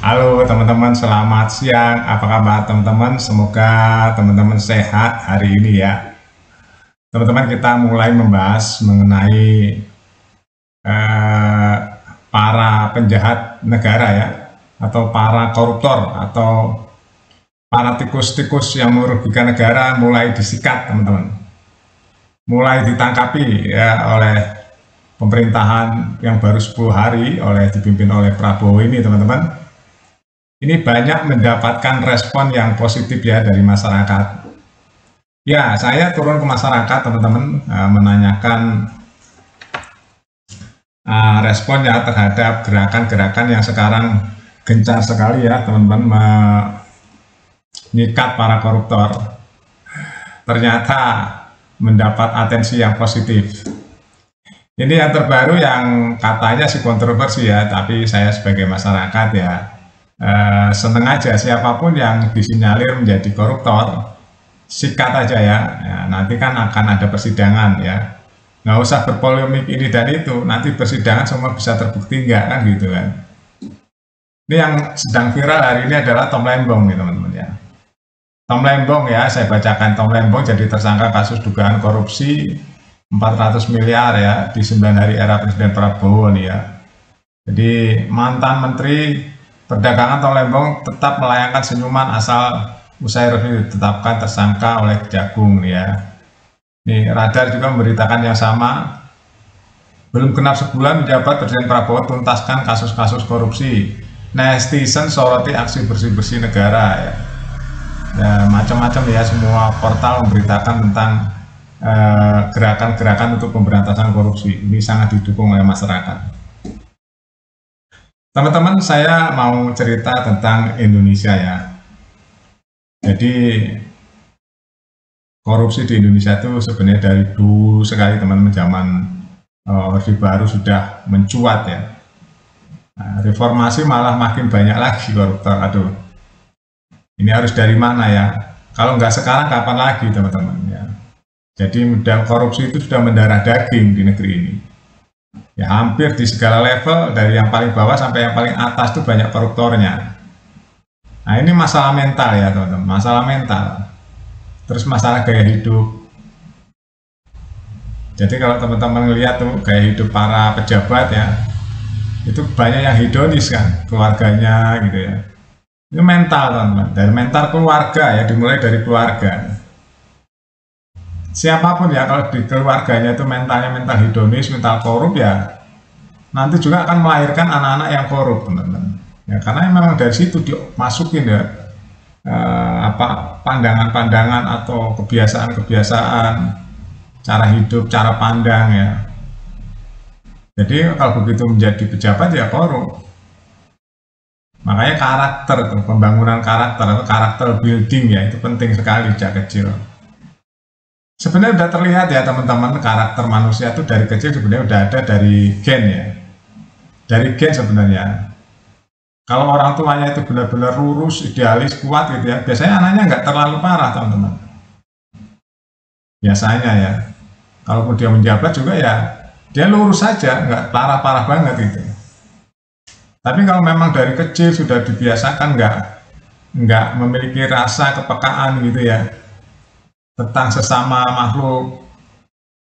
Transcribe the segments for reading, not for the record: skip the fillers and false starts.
Halo teman-teman, selamat siang. Apa kabar teman-teman? Semoga teman-teman sehat hari ini ya. Teman-teman, kita mulai membahas mengenai eh, para penjahat negara ya, atau para koruptor, atau para tikus-tikus yang merugikan negara mulai disikat teman-teman. Mulai ditangkapi ya oleh pemerintahan yang baru 10 hari dipimpin oleh Prabowo ini teman-teman. Ini banyak mendapatkan respon yang positif ya dari masyarakat. Ya, saya turun ke masyarakat teman-teman, menanyakan responnya terhadap gerakan-gerakan yang sekarang gencar sekali ya teman-teman, menyikat para koruptor. Ternyata mendapat atensi yang positif. Ini yang terbaru yang katanya sih kontroversi ya, tapi saya sebagai masyarakat ya seneng aja siapapun yang disinyalir menjadi koruptor, sikat aja ya. Nanti kan akan ada persidangan ya, nggak usah berpolemik ini dan itu, nanti persidangan semua bisa terbukti nggak kan gitu kan. Ini yang sedang viral hari ini adalah Tom Lembong nih teman-teman ya. Tom Lembong ya, saya bacakan. Tom Lembong jadi tersangka kasus dugaan korupsi 400 miliar ya di 9 hari era Presiden Prabowo nih ya. Jadi mantan Menteri Perdagangan Tom Lembong tetap melayangkan senyuman asal usai resmi ditetapkan tersangka oleh Kejagung ya. Ini Radar juga memberitakan yang sama. Belum genap sebulan menjabat, Presiden Prabowo tuntaskan kasus-kasus korupsi. Netizen soroti aksi bersih-bersih negara ya. Ya macam-macam ya, semua portal memberitakan tentang gerakan-gerakan untuk pemberantasan korupsi. Ini sangat didukung oleh masyarakat. Teman-teman, saya mau cerita tentang Indonesia ya. Jadi korupsi di Indonesia itu sebenarnya dari dulu sekali teman-teman, zaman Orde Baru sudah mencuat ya. Nah, reformasi malah makin banyak lagi koruptor. Aduh, ini harus dari mana ya? Kalau nggak sekarang kapan lagi teman-teman ya? Jadi modal korupsi itu sudah mendarah daging di negeri ini. Ya hampir di segala level, dari yang paling bawah sampai yang paling atas itu banyak koruptornya. Nah ini masalah mental ya teman-teman, masalah mental. Terus masalah gaya hidup. Jadi kalau teman-teman lihat tuh gaya hidup para pejabat ya, itu banyak yang hedonis kan, keluarganya gitu ya. Ini mental teman-teman, dari mental keluarga ya, dimulai dari keluarga. Siapapun ya, kalau di keluarganya itu mentalnya mental hedonis, mental korup ya, nanti juga akan melahirkan anak-anak yang korup teman-teman ya, karena memang dari situ dimasukin ya pandangan-pandangan atau kebiasaan-kebiasaan, cara hidup, cara pandang ya. Jadi kalau begitu menjadi pejabat ya korup. Makanya karakter, pembangunan karakter atau karakter building ya, itu penting sekali sejak kecil. Sebenarnya sudah terlihat ya teman-teman, karakter manusia itu dari kecil sebenarnya udah ada dari gen ya. Dari gen sebenarnya. Kalau orang tuanya itu benar-benar lurus, idealis, kuat gitu ya, biasanya anaknya nggak terlalu parah teman-teman. Biasanya ya. Kalaupun dia menjabat juga ya, dia lurus saja, nggak parah-parah banget gitu. Tapi kalau memang dari kecil sudah dibiasakan nggak memiliki rasa kepekaan gitu ya, tentang sesama makhluk,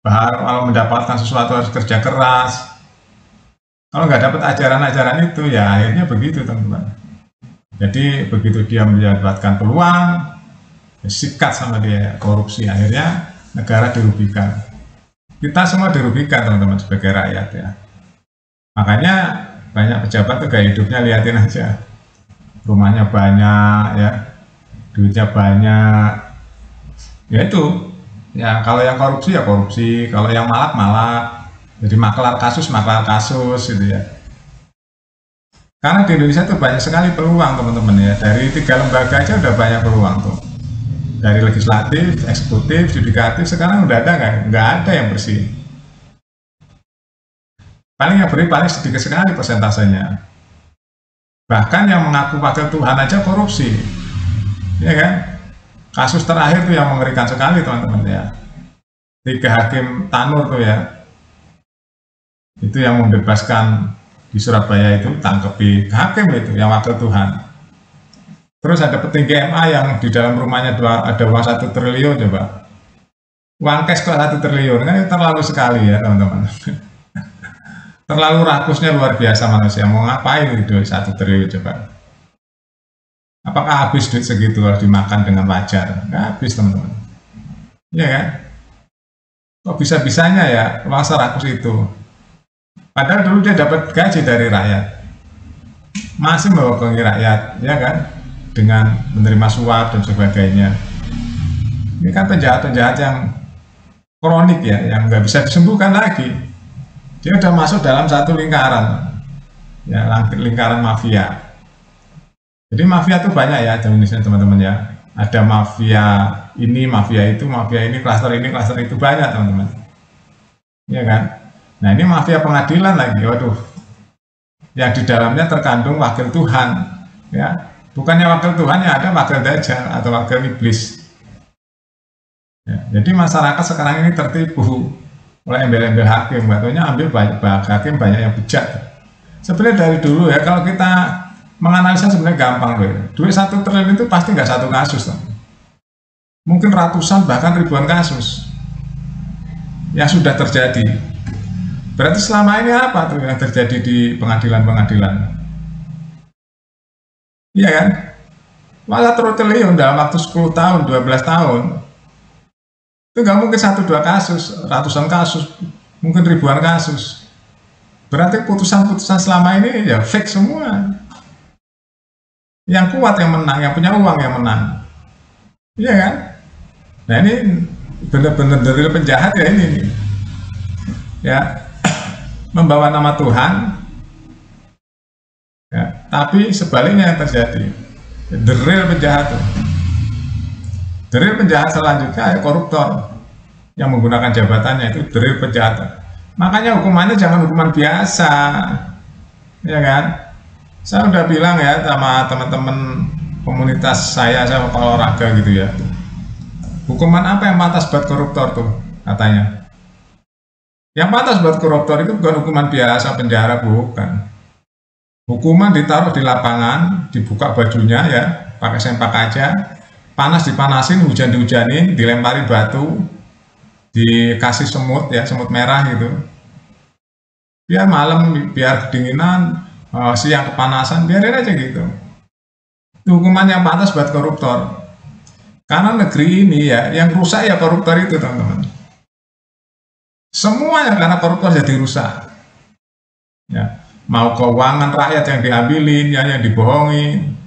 kalau mendapatkan sesuatu harus kerja keras. Kalau nggak dapat ajaran-ajaran itu ya akhirnya begitu teman-teman. Jadi begitu dia mendapatkan peluang, sikat sama dia, korupsi, akhirnya negara dirugikan. Kita semua dirugikan teman-teman sebagai rakyat ya. Makanya banyak pejabat tuh gaya hidupnya, liatin aja. Rumahnya banyak ya, duitnya banyak. Ya itu ya, kalau yang korupsi ya korupsi, kalau yang malak jadi maklar kasus gitu ya. Karena di Indonesia tuh banyak sekali peluang teman-teman ya, dari 3 lembaga aja udah banyak peluang tuh, dari legislatif, eksekutif, yudikatif, sekarang udah ada nggak ada yang bersih. Paling yang beri paling sedikit sekali persentasenya, bahkan yang mengaku wakil Tuhan aja korupsi ya kan. Kasus terakhir tuh yang mengerikan sekali teman-teman ya, 3 hakim Tanur tuh ya, itu yang membebaskan di Surabaya itu tangkepi hakim itu yang wakil Tuhan. Terus ada petinggi MA yang di dalam rumahnya ada uang 1 triliun coba. Uang cash kok 1 triliun, kan terlalu sekali ya teman-teman. Terlalu rakusnya luar biasa manusia, mau ngapain itu 1 triliun coba. Apakah habis duit segitu harus dimakan dengan wajar? Nggak habis teman-teman. Iya kan? Kok bisa-bisanya ya uang serakus itu? Padahal dulu dia dapat gaji dari rakyat. Masih membohongi rakyat, ya kan? Dengan menerima suap dan sebagainya. Ini kan penjahat-penjahat yang kronik ya, yang nggak bisa disembuhkan lagi. Dia udah masuk dalam satu lingkaran, ya lingkaran mafia. Jadi mafia itu banyak ya di Indonesia teman-teman ya. Ada mafia ini, mafia itu, mafia ini, klaster itu banyak teman-teman. Ya kan? Nah ini mafia pengadilan lagi, waduh. Yang di dalamnya terkandung wakil Tuhan, ya. Bukannya wakil Tuhan, ya ada wakil dajjal atau wakil iblis. Ya, jadi masyarakat sekarang ini tertipu oleh embel-embel hakim, katanya ambil banyak hakim, banyak yang bejat. Sebenarnya dari dulu ya, kalau kita menganalisa sebenarnya gampang loh. Duit 1 triliun itu pasti nggak satu kasus, mungkin ratusan bahkan ribuan kasus yang sudah terjadi. Berarti selama ini apa tuh yang terjadi di pengadilan-pengadilan? Iya kan? Malah 1 triliun dalam waktu 10 tahun, 12 tahun. Itu nggak mungkin 1-2 kasus, ratusan kasus, mungkin ribuan kasus. Berarti putusan-putusan selama ini ya fake semua. Yang kuat yang menang, yang punya uang yang menang. Iya kan? Nah ini benar-benar dari penjahat ya ini nih. Ya, membawa nama Tuhan. Ya, tapi sebaliknya yang terjadi, the real penjahat. The real penjahat selanjutnya ya koruptor yang menggunakan jabatannya, itu the real penjahat. Makanya hukumannya jangan hukuman biasa, ya kan? Saya udah bilang ya sama teman-teman komunitas saya kalau olahraga gitu ya. Hukuman apa yang pantas buat koruptor tuh katanya? Yang pantas buat koruptor itu bukan hukuman biasa penjara, bukan. Hukuman ditaruh di lapangan, dibuka bajunya ya, pakai sempak kaca, panas dipanasin, hujan dihujanin, dilempari batu, dikasih semut ya, semut merah gitu. Biar malam, biar kedinginan, siang kepanasan, biarin aja gitu. Itu hukuman yang pantas buat koruptor. Karena negeri ini ya, yang rusak ya koruptor itu teman-teman. Semuanya karena koruptor jadi rusak. Ya. Mau keuangan rakyat yang diambilin, ya, yang dibohongin,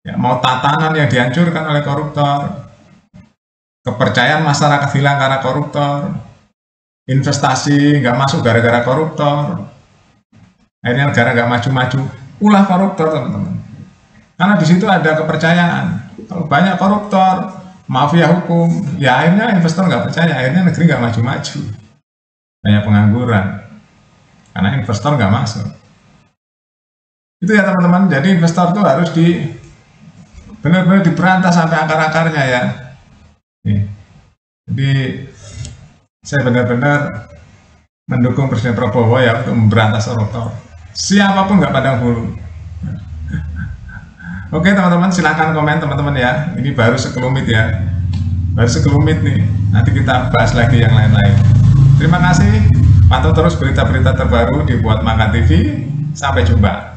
ya, mau tatanan yang dihancurkan oleh koruptor, kepercayaan masyarakat hilang karena koruptor, investasi nggak masuk gara-gara koruptor, akhirnya negara nggak maju-maju, ulah koruptor teman-teman. Karena di situ ada kepercayaan. Kalau banyak koruptor, mafia hukum, ya akhirnya investor nggak percaya, akhirnya negeri nggak maju-maju, banyak pengangguran. Karena investor nggak masuk. Itu ya teman-teman, jadi investor itu harus benar-benar diberantas sampai akar-akarnya ya. Nih. Jadi saya benar-benar mendukung Presiden Prabowo ya untuk memberantas koruptor. Siapapun nggak pandang bulu. Oke teman-teman, silahkan komen teman-teman ya. Ini baru sekelumit ya. Baru sekelumit nih. Nanti kita bahas lagi yang lain-lain. Terima kasih. Pantau terus berita-berita terbaru di Buat Makan TV. Sampai jumpa.